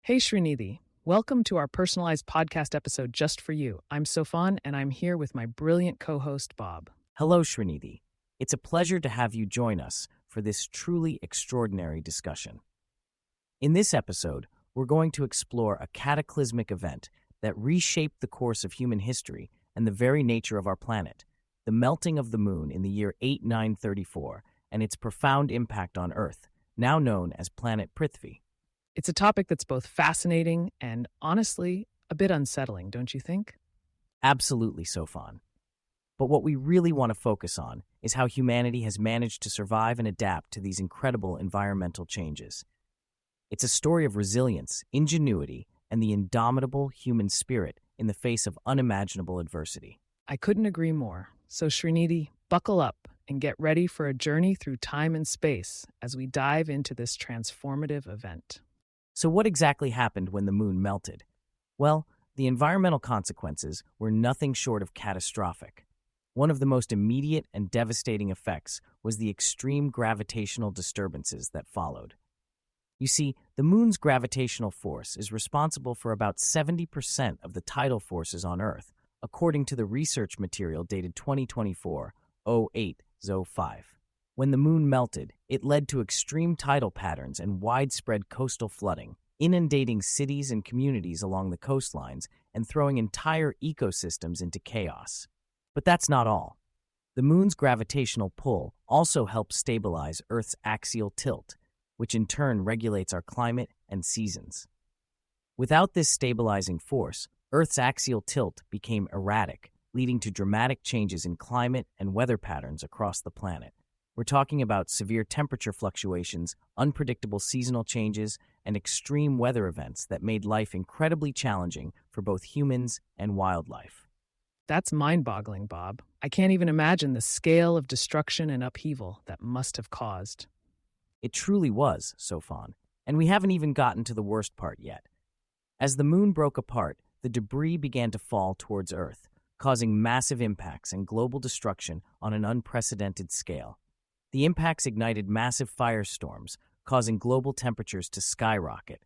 Hey Srinidhi, welcome to our personalized podcast episode just for you. I'm Sofan and I'm here with my brilliant co-host Bob. Hello, Srinidhi. It's a pleasure to have you join us for this truly extraordinary discussion. In this episode, we're going to explore a cataclysmic event that reshaped the course of human history and the very nature of our planet, the melting of the moon in the year 8934 and its profound impact on Earth, now known as planet Prithvi. It's a topic that's both fascinating and, honestly, a bit unsettling, don't you think? Absolutely, Sofan. But what we really want to focus on is how humanity has managed to survive and adapt to these incredible environmental changes. It's a story of resilience, ingenuity, and the indomitable human spirit in the face of unimaginable adversity. I couldn't agree more. So Srinidhi, buckle up and get ready for a journey through time and space as we dive into this transformative event. So what exactly happened when the moon melted? Well, the environmental consequences were nothing short of catastrophic. One of the most immediate and devastating effects was the extreme gravitational disturbances that followed. You see, the moon's gravitational force is responsible for about 70% of the tidal forces on Earth, according to the research material dated 2024-08-05. When the moon melted, it led to extreme tidal patterns and widespread coastal flooding, inundating cities and communities along the coastlines and throwing entire ecosystems into chaos. But that's not all. The moon's gravitational pull also helps stabilize Earth's axial tilt, which in turn regulates our climate and seasons. Without this stabilizing force, Earth's axial tilt became erratic, leading to dramatic changes in climate and weather patterns across the planet. We're talking about severe temperature fluctuations, unpredictable seasonal changes, and extreme weather events that made life incredibly challenging for both humans and wildlife. That's mind-boggling, Bob. I can't even imagine the scale of destruction and upheaval that must have caused. It truly was, Sofan, and we haven't even gotten to the worst part yet. As the moon broke apart, the debris began to fall towards Earth, causing massive impacts and global destruction on an unprecedented scale. The impacts ignited massive firestorms, causing global temperatures to skyrocket.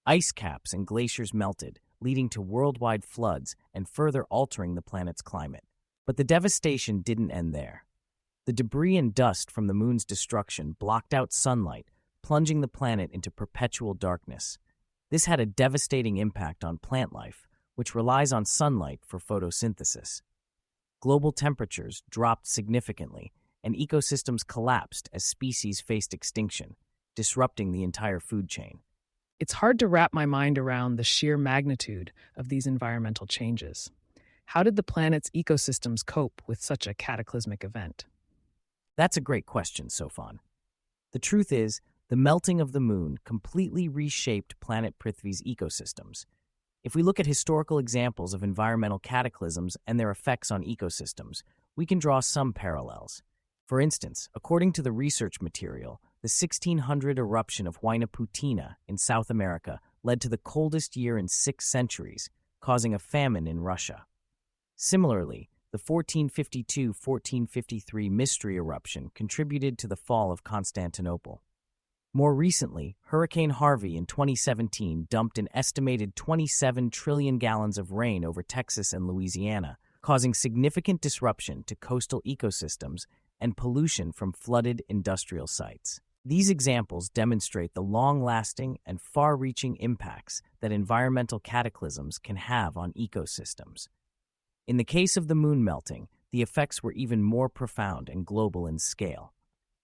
Ice caps and glaciers melted, leading to worldwide floods and further altering the planet's climate. But the devastation didn't end there. The debris and dust from the moon's destruction blocked out sunlight, plunging the planet into perpetual darkness. This had a devastating impact on plant life, which relies on sunlight for photosynthesis. Global temperatures dropped significantly, and ecosystems collapsed as species faced extinction, disrupting the entire food chain. It's hard to wrap my mind around the sheer magnitude of these environmental changes. How did the planet's ecosystems cope with such a cataclysmic event? That's a great question, Sofan. The truth is, the melting of the moon completely reshaped planet Prithvi's ecosystems. If we look at historical examples of environmental cataclysms and their effects on ecosystems, we can draw some parallels. For instance, according to the research material, the 1600 eruption of Huayna Putina in South America led to the coldest year in 6 centuries, causing a famine in Russia. Similarly, the 1452-1453 Mystery eruption contributed to the fall of Constantinople. More recently, Hurricane Harvey in 2017 dumped an estimated 27 trillion gallons of rain over Texas and Louisiana, causing significant disruption to coastal ecosystems and pollution from flooded industrial sites. These examples demonstrate the long-lasting and far-reaching impacts that environmental cataclysms can have on ecosystems. In the case of the moon melting, the effects were even more profound and global in scale.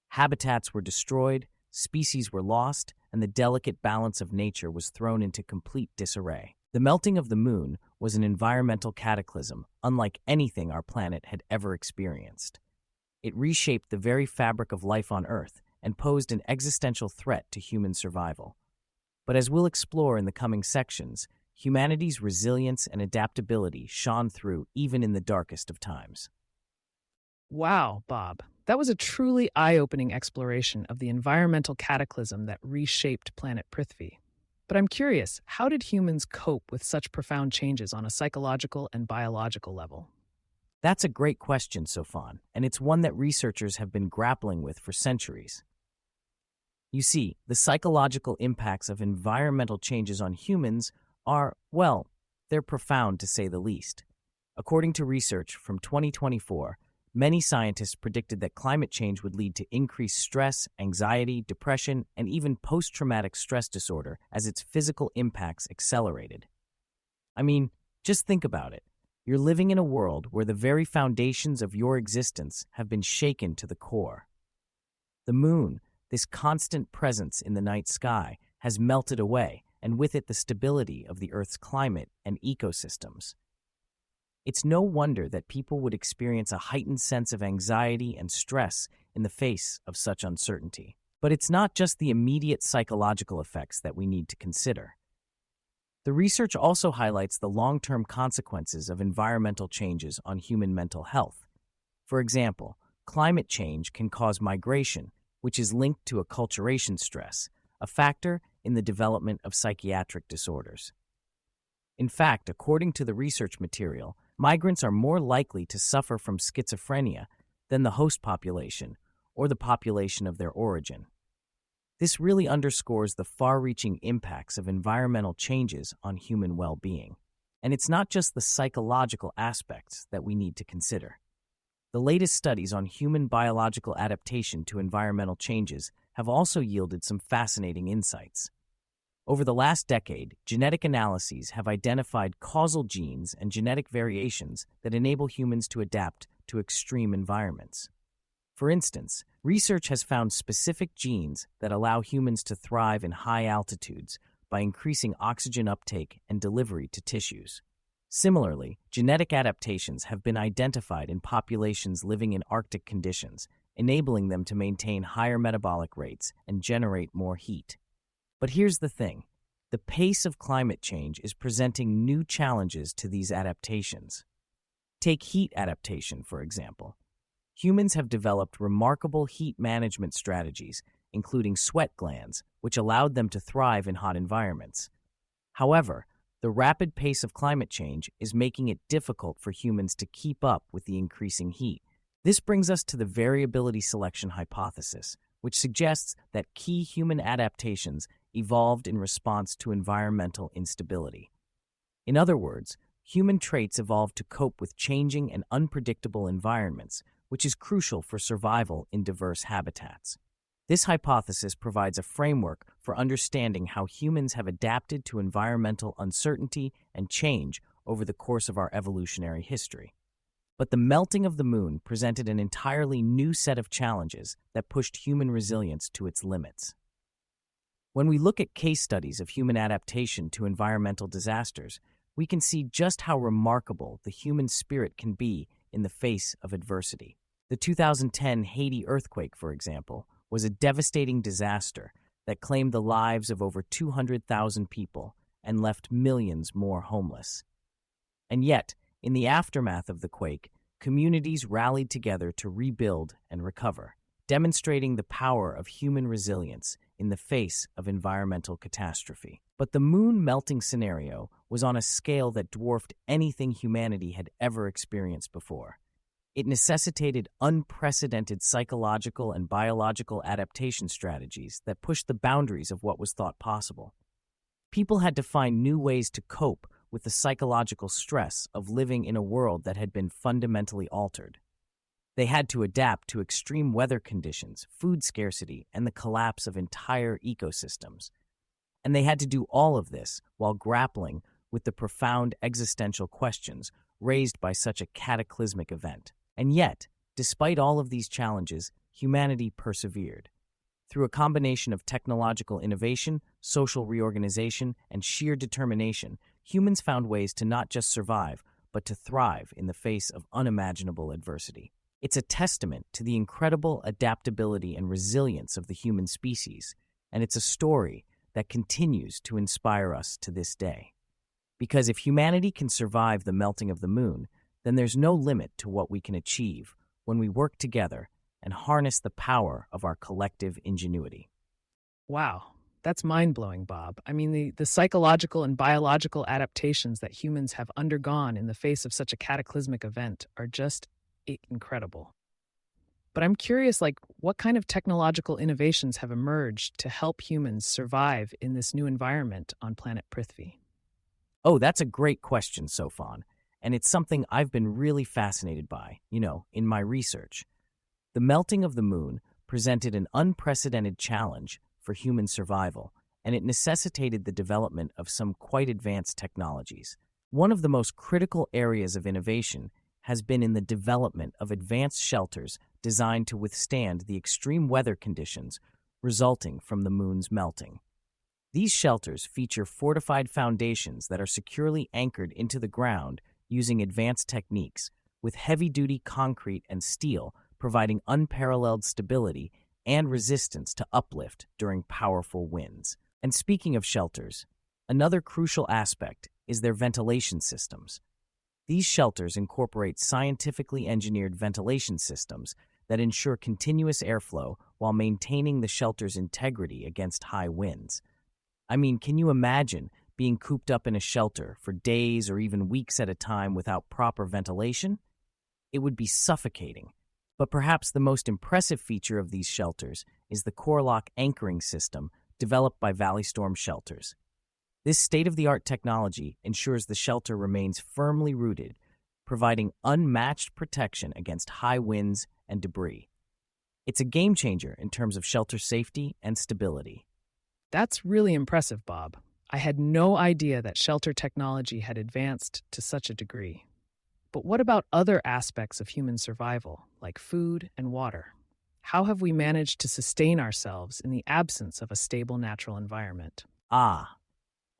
Habitats were destroyed, species were lost, and the delicate balance of nature was thrown into complete disarray. The melting of the moon was an environmental cataclysm unlike anything our planet had ever experienced. It reshaped the very fabric of life on Earth and posed an existential threat to human survival. But as we'll explore in the coming sections, humanity's resilience and adaptability shone through even in the darkest of times. Wow, Bob, that was a truly eye-opening exploration of the environmental cataclysm that reshaped planet Prithvi. But I'm curious, how did humans cope with such profound changes on a psychological and biological level? That's a great question, Sofan, and it's one that researchers have been grappling with for centuries. You see, the psychological impacts of environmental changes on humans are, well, they're profound to say the least. According to research from 2024, many scientists predicted that climate change would lead to increased stress, anxiety, depression, and even post-traumatic stress disorder as its physical impacts accelerated. I mean, just think about it. You're living in a world where the very foundations of your existence have been shaken to the core. The moon, this constant presence in the night sky, has melted away, and with it the stability of the Earth's climate and ecosystems. It's no wonder that people would experience a heightened sense of anxiety and stress in the face of such uncertainty. But it's not just the immediate psychological effects that we need to consider. The research also highlights the long-term consequences of environmental changes on human mental health. For example, climate change can cause migration, which is linked to acculturation stress, a factor in the development of psychiatric disorders. In fact, according to the research material, migrants are more likely to suffer from schizophrenia than the host population or the population of their origin. This really underscores the far-reaching impacts of environmental changes on human well-being. And it's not just the psychological aspects that we need to consider. The latest studies on human biological adaptation to environmental changes have also yielded some fascinating insights. Over the last decade, genetic analyses have identified causal genes and genetic variations that enable humans to adapt to extreme environments. For instance, research has found specific genes that allow humans to thrive in high altitudes by increasing oxygen uptake and delivery to tissues. Similarly, genetic adaptations have been identified in populations living in Arctic conditions, enabling them to maintain higher metabolic rates and generate more heat. But here's the thing. The pace of climate change is presenting new challenges to these adaptations. Take heat adaptation, for example. Humans have developed remarkable heat management strategies, including sweat glands, which allowed them to thrive in hot environments. However, the rapid pace of climate change is making it difficult for humans to keep up with the increasing heat. This brings us to the variability selection hypothesis, which suggests that key human adaptations evolved in response to environmental instability. In other words, human traits evolved to cope with changing and unpredictable environments, which is crucial for survival in diverse habitats. This hypothesis provides a framework for understanding how humans have adapted to environmental uncertainty and change over the course of our evolutionary history. But the melting of the moon presented an entirely new set of challenges that pushed human resilience to its limits. When we look at case studies of human adaptation to environmental disasters, we can see just how remarkable the human spirit can be in the face of adversity. The 2010 Haiti earthquake, for example, was a devastating disaster that claimed the lives of over 200,000 people and left millions more homeless. And yet, in the aftermath of the quake, communities rallied together to rebuild and recover, demonstrating the power of human resilience in the face of environmental catastrophe. But the moon melting scenario was on a scale that dwarfed anything humanity had ever experienced before. It necessitated unprecedented psychological and biological adaptation strategies that pushed the boundaries of what was thought possible. People had to find new ways to cope with the psychological stress of living in a world that had been fundamentally altered. They had to adapt to extreme weather conditions, food scarcity, and the collapse of entire ecosystems. And they had to do all of this while grappling with the profound existential questions raised by such a cataclysmic event. And yet, despite all of these challenges, humanity persevered. Through a combination of technological innovation, social reorganization, and sheer determination, humans found ways to not just survive, but to thrive in the face of unimaginable adversity. It's a testament to the incredible adaptability and resilience of the human species, and it's a story that continues to inspire us to this day. Because if humanity can survive the melting of the moon, then there's no limit to what we can achieve when we work together and harness the power of our collective ingenuity. Wow, that's mind-blowing, Bob. I mean, the psychological and biological adaptations that humans have undergone in the face of such a cataclysmic event are just incredible. But I'm curious, what kind of technological innovations have emerged to help humans survive in this new environment on planet Prithvi? Oh, that's a great question, Sofan. And it's something I've been really fascinated by, in my research. The melting of the moon presented an unprecedented challenge for human survival, and it necessitated the development of some quite advanced technologies. One of the most critical areas of innovation has been in the development of advanced shelters designed to withstand the extreme weather conditions resulting from the moon's melting. These shelters feature fortified foundations that are securely anchored into the ground using advanced techniques, with heavy-duty concrete and steel providing unparalleled stability and resistance to uplift during powerful winds. And speaking of shelters, another crucial aspect is their ventilation systems. These shelters incorporate scientifically engineered ventilation systems that ensure continuous airflow while maintaining the shelter's integrity against high winds. I mean, can you imagine being cooped up in a shelter for days or even weeks at a time without proper ventilation? It would be suffocating. But perhaps the most impressive feature of these shelters is the core lock anchoring system developed by Valley Storm Shelters. This state-of-the-art technology ensures the shelter remains firmly rooted, providing unmatched protection against high winds and debris. It's a game changer in terms of shelter safety and stability. That's really impressive, Bob. I had no idea that shelter technology had advanced to such a degree. But what about other aspects of human survival, like food and water? How have we managed to sustain ourselves in the absence of a stable natural environment? Ah,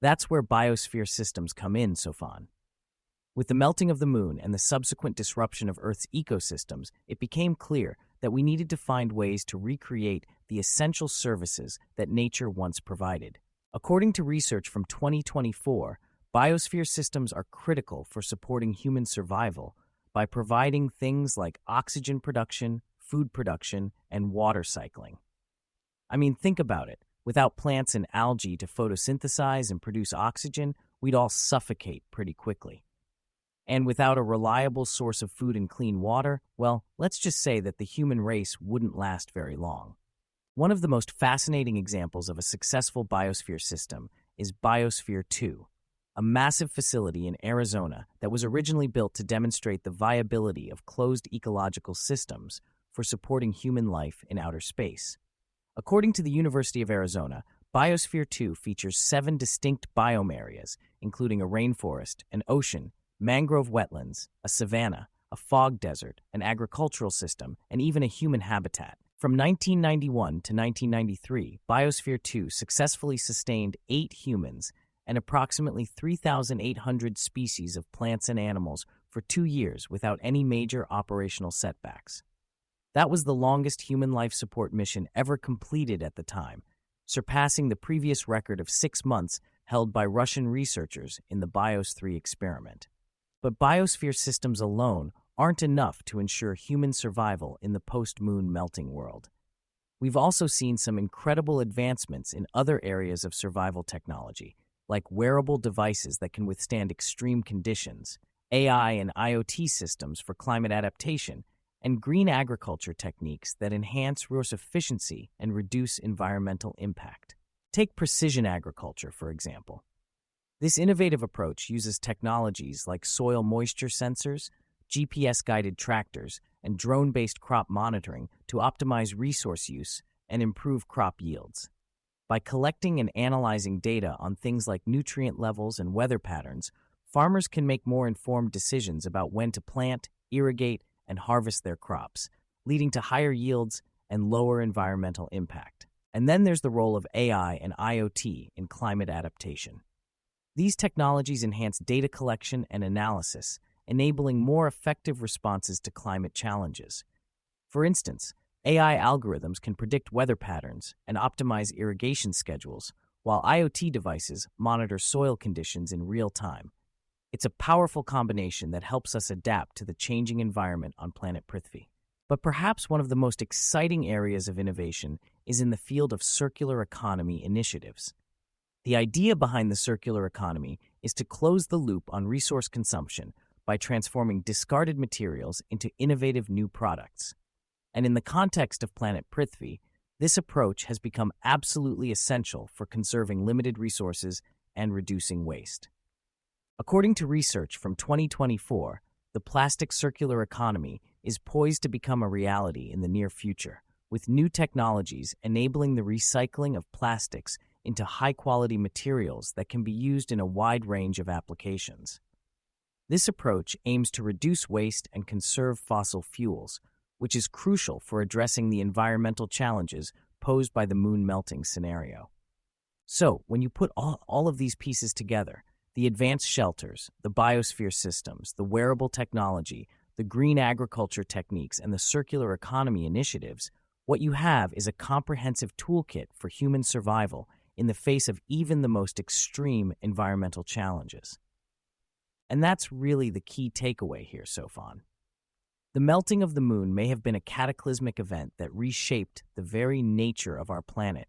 that's where biosphere systems come in, Sofan. With the melting of the moon and the subsequent disruption of Earth's ecosystems, it became clear that we needed to find ways to recreate the essential services that nature once provided. According to research from 2024, biosphere systems are critical for supporting human survival by providing things like oxygen production, food production, and water cycling. I mean, think about it. Without plants and algae to photosynthesize and produce oxygen, we'd all suffocate pretty quickly. And without a reliable source of food and clean water, well, let's just say that the human race wouldn't last very long. One of the most fascinating examples of a successful biosphere system is Biosphere 2, a massive facility in Arizona that was originally built to demonstrate the viability of closed ecological systems for supporting human life in outer space. According to the University of Arizona, Biosphere 2 features 7 distinct biome areas, including a rainforest, an ocean, mangrove wetlands, a savanna, a fog desert, an agricultural system, and even a human habitat. From 1991 to 1993, Biosphere 2 successfully sustained 8 humans and approximately 3,800 species of plants and animals for 2 years without any major operational setbacks. That was the longest human life support mission ever completed at the time, surpassing the previous record of 6 months held by Russian researchers in the BIOS 3 experiment. But biosphere systems alone aren't enough to ensure human survival in the post-moon melting world. We've also seen some incredible advancements in other areas of survival technology, like wearable devices that can withstand extreme conditions, AI and IoT systems for climate adaptation, and green agriculture techniques that enhance resource efficiency and reduce environmental impact. Take precision agriculture, for example. This innovative approach uses technologies like soil moisture sensors, GPS-guided tractors, and drone-based crop monitoring to optimize resource use and improve crop yields. By collecting and analyzing data on things like nutrient levels and weather patterns, farmers can make more informed decisions about when to plant, irrigate, and harvest their crops, leading to higher yields and lower environmental impact. And then there's the role of AI and IoT in climate adaptation. These technologies enhance data collection and analysis, enabling more effective responses to climate challenges. For instance, AI algorithms can predict weather patterns and optimize irrigation schedules, while IoT devices monitor soil conditions in real time. It's a powerful combination that helps us adapt to the changing environment on planet Prithvi. But perhaps one of the most exciting areas of innovation is in the field of circular economy initiatives. The idea behind the circular economy is to close the loop on resource consumption by transforming discarded materials into innovative new products. And in the context of planet Prithvi, this approach has become absolutely essential for conserving limited resources and reducing waste. According to research from 2024, the plastic circular economy is poised to become a reality in the near future, with new technologies enabling the recycling of plastics into high-quality materials that can be used in a wide range of applications. This approach aims to reduce waste and conserve fossil fuels, which is crucial for addressing the environmental challenges posed by the moon melting scenario. So, when you put all of these pieces together, the advanced shelters, the biosphere systems, the wearable technology, the green agriculture techniques, and the circular economy initiatives, what you have is a comprehensive toolkit for human survival in the face of even the most extreme environmental challenges. And that's really the key takeaway here, Sofan. The melting of the moon may have been a cataclysmic event that reshaped the very nature of our planet,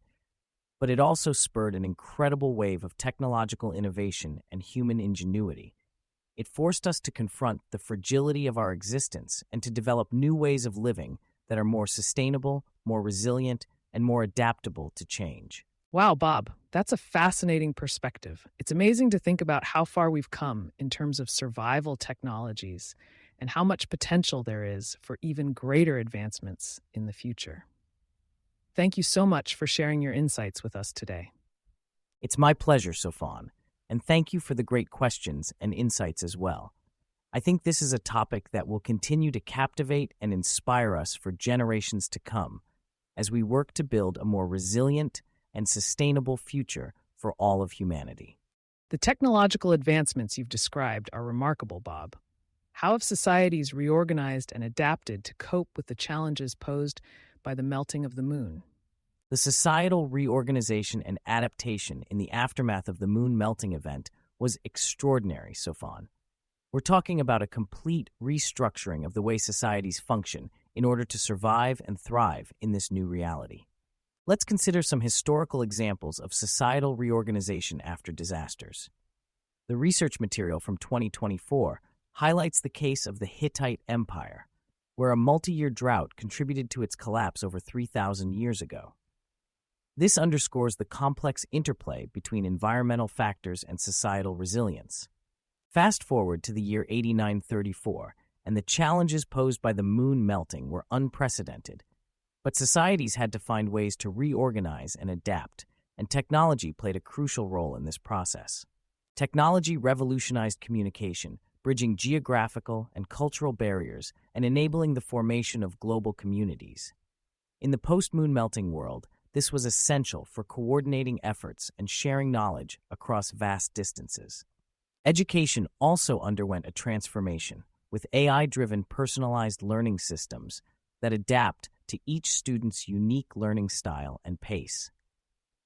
but it also spurred an incredible wave of technological innovation and human ingenuity. It forced us to confront the fragility of our existence and to develop new ways of living that are more sustainable, more resilient, and more adaptable to change. Wow, Bob, that's a fascinating perspective. It's amazing to think about how far we've come in terms of survival technologies and how much potential there is for even greater advancements in the future. Thank you so much for sharing your insights with us today. It's my pleasure, Sofan, and thank you for the great questions and insights as well. I think this is a topic that will continue to captivate and inspire us for generations to come as we work to build a more resilient and sustainable future for all of humanity. The technological advancements you've described are remarkable, Bob. How have societies reorganized and adapted to cope with the challenges posed by the melting of the moon? The societal reorganization and adaptation in the aftermath of the moon melting event was extraordinary, Sofan. We're talking about a complete restructuring of the way societies function in order to survive and thrive in this new reality. Let's consider some historical examples of societal reorganization after disasters. The research material from 2024 highlights the case of the Hittite Empire, where a multi-year drought contributed to its collapse over 3,000 years ago. This underscores the complex interplay between environmental factors and societal resilience. Fast forward to the year 8934, and the challenges posed by the moon melting were unprecedented. But societies had to find ways to reorganize and adapt, and technology played a crucial role in this process. Technology revolutionized communication, bridging geographical and cultural barriers and enabling the formation of global communities. In the post-moon melting world, this was essential for coordinating efforts and sharing knowledge across vast distances. Education also underwent a transformation, with AI-driven personalized learning systems that adapt to each student's unique learning style and pace.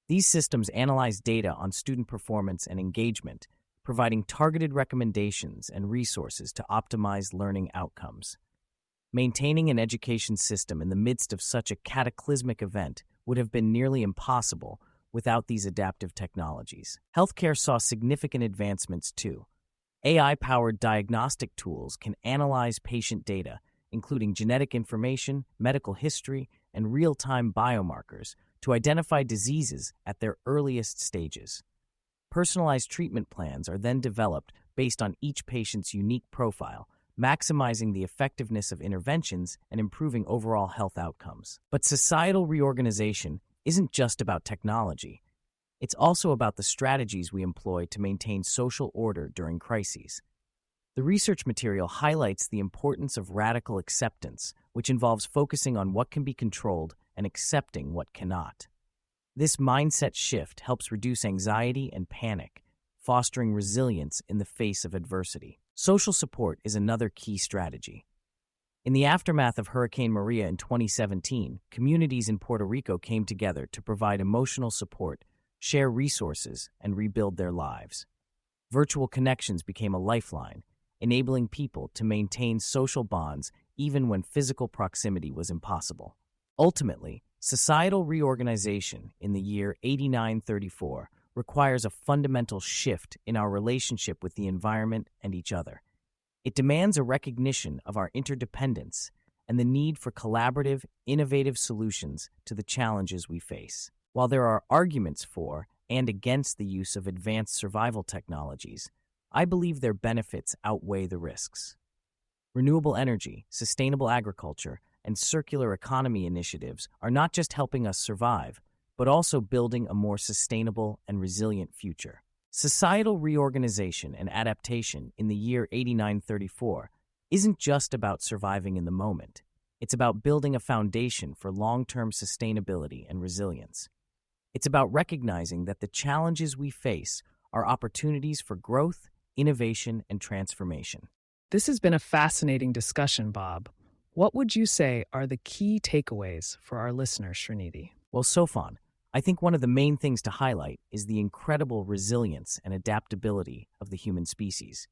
These systems analyze data on student performance and engagement, providing targeted recommendations and resources to optimize learning outcomes. Maintaining an education system in the midst of such a cataclysmic event would have been nearly impossible without these adaptive technologies. Healthcare saw significant advancements too. AI-powered diagnostic tools can analyze patient data, including genetic information, medical history, and real-time biomarkers, to identify diseases at their earliest stages. Personalized treatment plans are then developed based on each patient's unique profile, maximizing the effectiveness of interventions and improving overall health outcomes. But societal reorganization isn't just about technology. It's also about the strategies we employ to maintain social order during crises. The research material highlights the importance of radical acceptance, which involves focusing on what can be controlled and accepting what cannot. This mindset shift helps reduce anxiety and panic, fostering resilience in the face of adversity. Social support is another key strategy. In the aftermath of Hurricane Maria in 2017, communities in Puerto Rico came together to provide emotional support, share resources, and rebuild their lives. Virtual connections became a lifeline, enabling people to maintain social bonds even when physical proximity was impossible. Ultimately, societal reorganization in the year 8934 requires a fundamental shift in our relationship with the environment and each other. It demands a recognition of our interdependence and the need for collaborative, innovative solutions to the challenges we face. While there are arguments for and against the use of advanced survival technologies, I believe their benefits outweigh the risks. Renewable energy, sustainable agriculture, and circular economy initiatives are not just helping us survive, but also building a more sustainable and resilient future. Societal reorganization and adaptation in the year 8934 isn't just about surviving in the moment. It's about building a foundation for long-term sustainability and resilience. It's about recognizing that the challenges we face are opportunities for growth, innovation, and transformation. This has been a fascinating discussion, Bob. What would you say are the key takeaways for our listeners, Srinidhi? Well, Sofan, I think one of the main things to highlight is the incredible resilience and adaptability of the human species.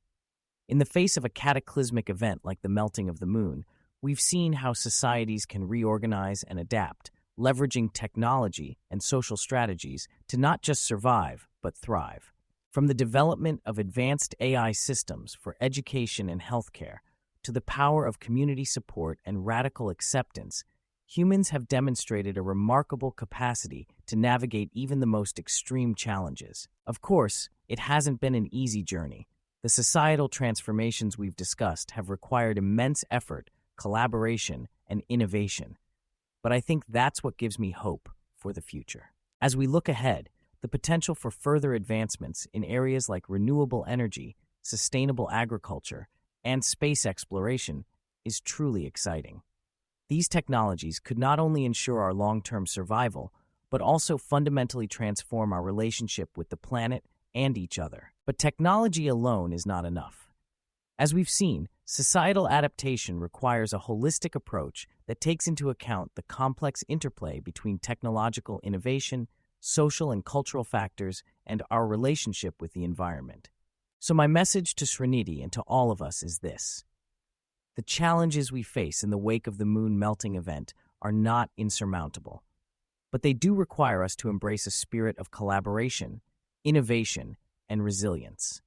In the face of a cataclysmic event like the melting of the moon, we've seen how societies can reorganize and adapt, leveraging technology and social strategies to not just survive, but thrive. From the development of advanced AI systems for education and healthcare to the power of community support and radical acceptance, humans have demonstrated a remarkable capacity to navigate even the most extreme challenges. Of course, it hasn't been an easy journey. The societal transformations we've discussed have required immense effort, collaboration, and innovation. But I think that's what gives me hope for the future. As we look ahead, the potential for further advancements in areas like renewable energy, sustainable agriculture, and space exploration is truly exciting. These technologies could not only ensure our long-term survival, but also fundamentally transform our relationship with the planet and each other. But technology alone is not enough. As we've seen, societal adaptation requires a holistic approach that takes into account the complex interplay between technological innovation, social and cultural factors, and our relationship with the environment. So my message to Srinidhi and to all of us is this. The challenges we face in the wake of the moon melting event are not insurmountable, but they do require us to embrace a spirit of collaboration, innovation, and resilience.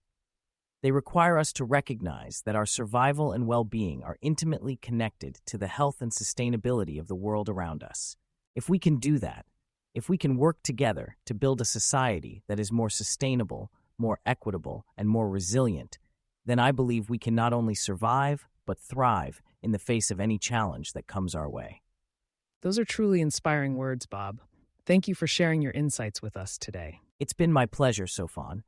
They require us to recognize that our survival and well-being are intimately connected to the health and sustainability of the world around us. If we can do that, if we can work together to build a society that is more sustainable, more equitable, and more resilient, then I believe we can not only survive, but thrive in the face of any challenge that comes our way. Those are truly inspiring words, Bob. Thank you for sharing your insights with us today. It's been my pleasure, Sofan.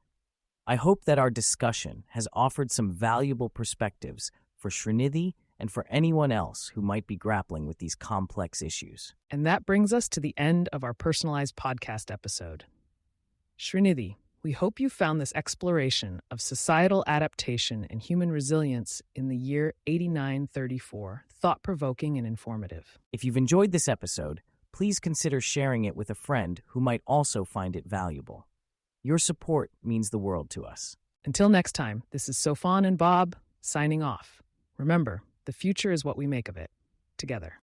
I hope that our discussion has offered some valuable perspectives for Srinidhi and for anyone else who might be grappling with these complex issues. And that brings us to the end of our personalized podcast episode. Srinidhi, we hope you found this exploration of societal adaptation and human resilience in the year 8934 thought-provoking and informative. If you've enjoyed this episode, please consider sharing it with a friend who might also find it valuable. Your support means the world to us. Until next time, this is Sofan and Bob signing off. Remember, the future is what we make of it, together.